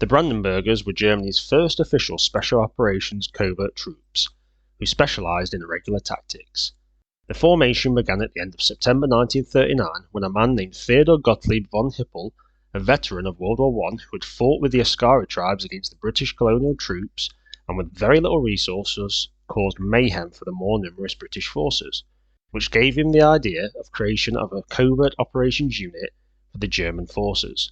The Brandenburgers were Germany's first official special operations covert troops, who specialised in irregular tactics. The formation began at the end of September 1939 when a man named Theodor Gottlieb von Hippel, a veteran of World War I who had fought with the Askari tribes against the British colonial troops and with very little resources, caused mayhem for the more numerous British forces, which gave him the idea of creation of a covert operations unit for the German forces.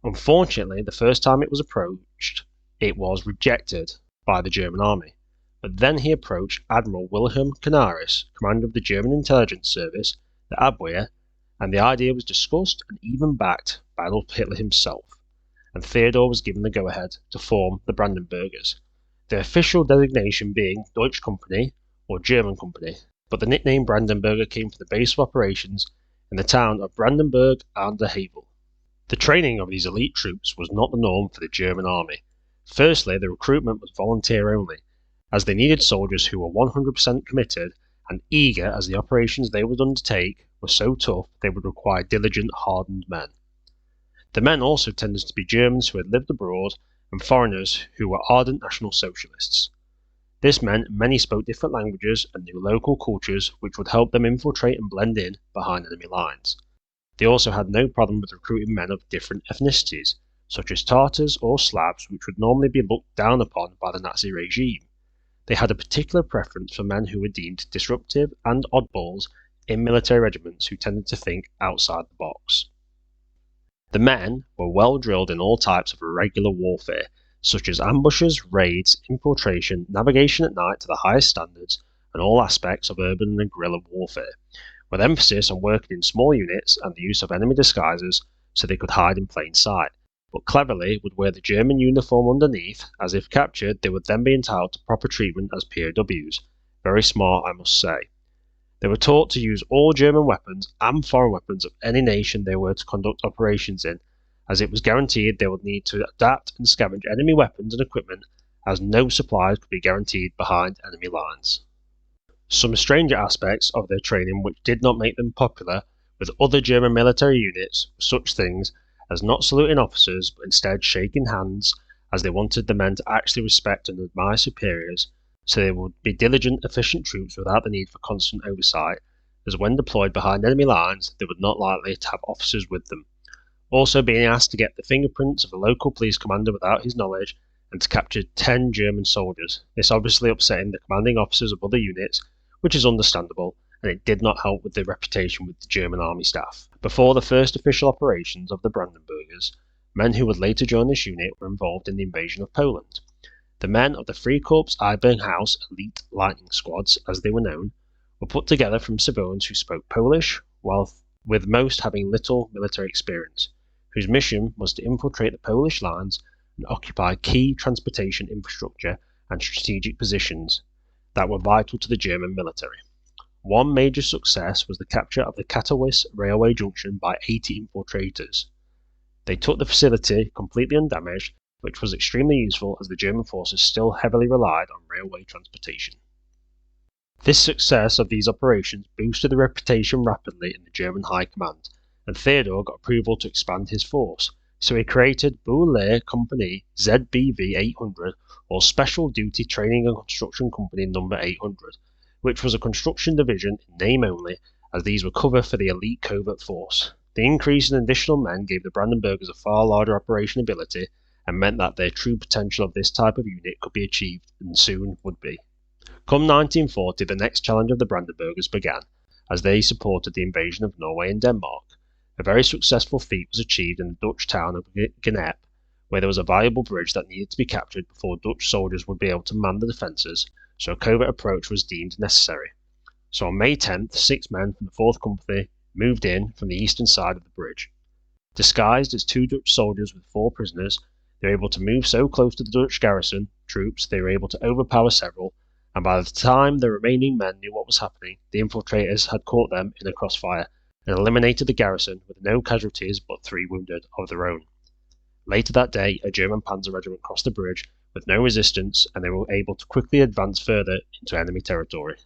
Unfortunately, the first time it was approached, it was rejected by the German army. But then he approached Admiral Wilhelm Canaris, commander of the German intelligence service, the Abwehr, and the idea was discussed and even backed by Adolf Hitler himself, and Theodor was given the go-ahead to form the Brandenburgers, the official designation being Deutsche Company or German Company, but the nickname Brandenburger came from the base of operations in the town of Brandenburg an der Havel. The training of these elite troops was not the norm for the German army. Firstly, the recruitment was volunteer only, as they needed soldiers who were 100% committed and eager, as the operations they would undertake were so tough they would require diligent, hardened men. The men also tended to be Germans who had lived abroad and foreigners who were ardent National Socialists. This meant many spoke different languages and knew local cultures, which would help them infiltrate and blend in behind enemy lines. They also had no problem with recruiting men of different ethnicities, such as Tartars or Slavs, which would normally be looked down upon by the Nazi regime. They had a particular preference for men who were deemed disruptive and oddballs in military regiments who tended to think outside the box. The men were well drilled in all types of irregular warfare, such as ambushes, raids, infiltration, navigation at night to the highest standards, and all aspects of urban and guerrilla warfare, with emphasis on working in small units and the use of enemy disguises so they could hide in plain sight, but cleverly would wear the German uniform underneath, as if captured they would then be entitled to proper treatment as POWs. Very smart, I must say. They were taught to use all German weapons and foreign weapons of any nation they were to conduct operations in, as it was guaranteed they would need to adapt and scavenge enemy weapons and equipment, as no supplies could be guaranteed behind enemy lines. Some stranger aspects of their training which did not make them popular with other German military units were such things as not saluting officers but instead shaking hands, as they wanted the men to actually respect and admire superiors, so they would be diligent, efficient troops without the need for constant oversight, as when deployed behind enemy lines they were not likely to have officers with them. Also being asked to get the fingerprints of a local police commander without his knowledge, and to capture 10 German soldiers, this obviously upsetting the commanding officers of other units, which is understandable, and it did not help with their reputation with the German army staff. Before the first official operations of the Brandenburgers, men who would later join this unit were involved in the invasion of Poland. The men of the Freikorps Eibernhaus Elite Lightning Squads, as they were known, were put together from civilians who spoke Polish, while with most having little military experience, whose mission was to infiltrate the Polish lines and occupy key transportation infrastructure and strategic positions that were vital to the German military. One major success was the capture of the Katowice railway junction by 80 infiltrators. They took the facility completely undamaged, which was extremely useful as the German forces still heavily relied on railway transportation. This success of these operations boosted the reputation rapidly in the German High Command, and Theodor got approval to expand his force, so he created Bouleir Company ZBV 800, or Special Duty Training and Construction Company No. 800, which was a construction division in name only, as these were cover for the elite covert force. The increase in additional men gave the Brandenburgers a far larger operation ability and meant that their true potential of this type of unit could be achieved, and soon would be. Come 1940, the next challenge of the Brandenburgers began, as they supported the invasion of Norway and Denmark. A very successful feat was achieved in the Dutch town of Gennep, where there was a valuable bridge that needed to be captured before Dutch soldiers would be able to man the defences, so a covert approach was deemed necessary. So on May 10th, 6 men from the 4th Company moved in from the eastern side of the bridge. Disguised as 2 Dutch soldiers with 4 prisoners, they were able to move so close to the Dutch garrison troops they were able to overpower several, and by the time the remaining men knew what was happening, the infiltrators had caught them in a crossfire and eliminated the garrison with no casualties but 3 wounded of their own. Later that day, a German panzer regiment crossed the bridge with no resistance, and they were able to quickly advance further into enemy territory.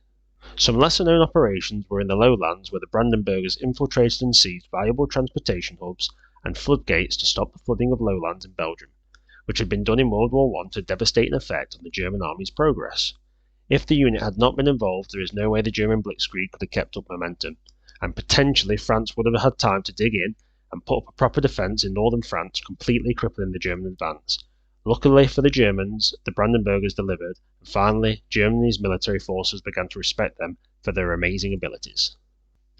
Some lesser-known operations were in the lowlands, where the Brandenburgers infiltrated and seized valuable transportation hubs and floodgates to stop the flooding of lowlands in Belgium, which had been done in World War I to devastating effect on the German army's progress. If the unit had not been involved, there is no way the German blitzkrieg could have kept up momentum, and potentially France would have had time to dig in and put up a proper defence in northern France, completely crippling the German advance. Luckily for the Germans, the Brandenburgers delivered, and finally Germany's military forces began to respect them for their amazing abilities.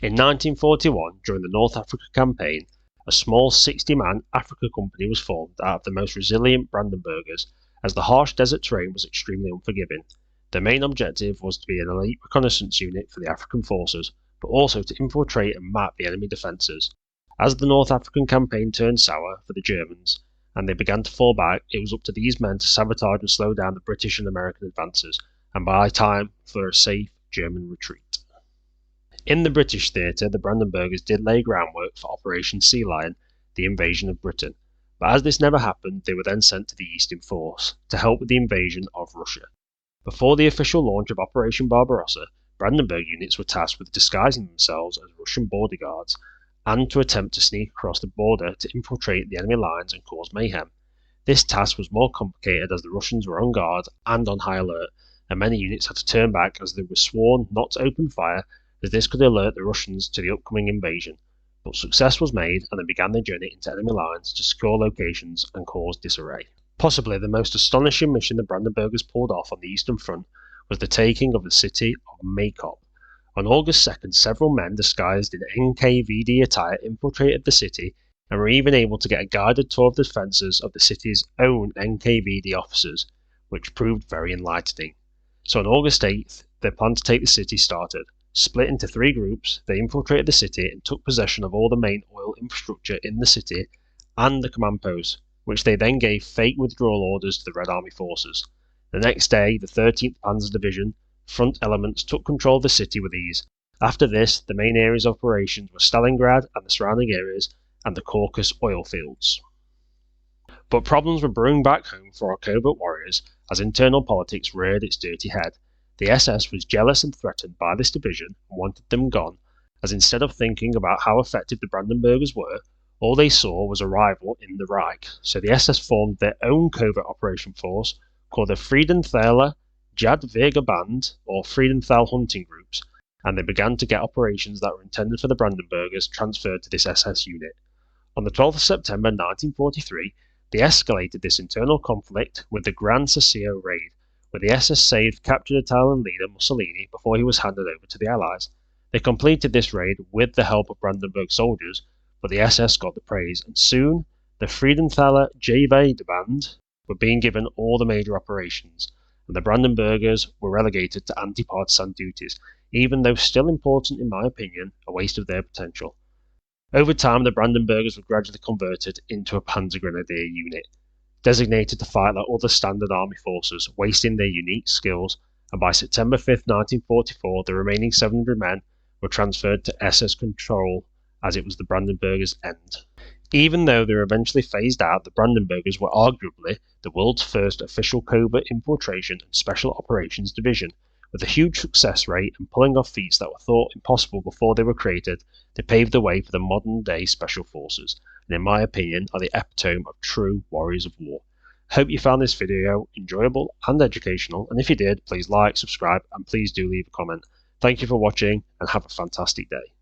In 1941, during the North Africa campaign, a small 60-man Africa company was formed out of the most resilient Brandenburgers, as the harsh desert terrain was extremely unforgiving. Their main objective was to be an elite reconnaissance unit for the African forces, but also to infiltrate and map the enemy defences. As the North African campaign turned sour for the Germans, and they began to fall back, it was up to these men to sabotage and slow down the British and American advances, and buy time for a safe German retreat. In the British theatre, the Brandenburgers did lay groundwork for Operation Sea Lion, the invasion of Britain, but as this never happened, they were then sent to the East in force, to help with the invasion of Russia. Before the official launch of Operation Barbarossa, Brandenburg units were tasked with disguising themselves as Russian bodyguards, and to attempt to sneak across the border to infiltrate the enemy lines and cause mayhem. This task was more complicated as the Russians were on guard and on high alert, and many units had to turn back as they were sworn not to open fire, as this could alert the Russians to the upcoming invasion. But success was made, and they began their journey into enemy lines to secure locations and cause disarray. Possibly the most astonishing mission the Brandenburgers pulled off on the Eastern Front was the taking of the city of Maycop. On August 2nd, several men disguised in NKVD attire infiltrated the city and were even able to get a guided tour of the defences of the city's own NKVD officers, which proved very enlightening. So on August 8th, their plan to take the city started. Split into 3 groups, they infiltrated the city and took possession of all the main oil infrastructure in the city and the command post, which they then gave fake withdrawal orders to the Red Army forces. The next day, the 13th Panzer Division front elements took control of the city with ease. After this, the main areas of operations were Stalingrad and the surrounding areas, and the Caucasus oil fields. But problems were brewing back home for our covert warriors as internal politics reared its dirty head. The SS was jealous and threatened by this division and wanted them gone, as instead of thinking about how effective the Brandenburgers were, all they saw was a rival in the Reich. So the SS formed their own covert operation force called the Friedenthaler Jagdverband, or Friedenthal hunting groups, and they began to get operations that were intended for the Brandenburgers transferred to this SS unit. On the 12th of September 1943, they escalated this internal conflict with the Gran Sassio raid, where the SS saved captured Italian leader Mussolini before he was handed over to the Allies. They completed this raid with the help of Brandenburg soldiers, but the SS got the praise, and soon the Friedenthaler Jagdverband were being given all the major operations, and the Brandenburgers were relegated to anti-partisan duties, even though still important in my opinion, a waste of their potential. Over time, the Brandenburgers were gradually converted into a Panzergrenadier unit, designated to fight like other standard army forces, wasting their unique skills, and by September 5, 1944, the remaining 700 men were transferred to SS control as it was the Brandenburgers' end. Even though they were eventually phased out, the Brandenburgers were arguably the world's first official covert infiltration and special operations division. With a huge success rate and pulling off feats that were thought impossible before they were created, they paved the way for the modern-day Special Forces, and in my opinion are the epitome of true warriors of war. Hope you found this video enjoyable and educational, and if you did, please like, subscribe, and please do leave a comment. Thank you for watching, and have a fantastic day.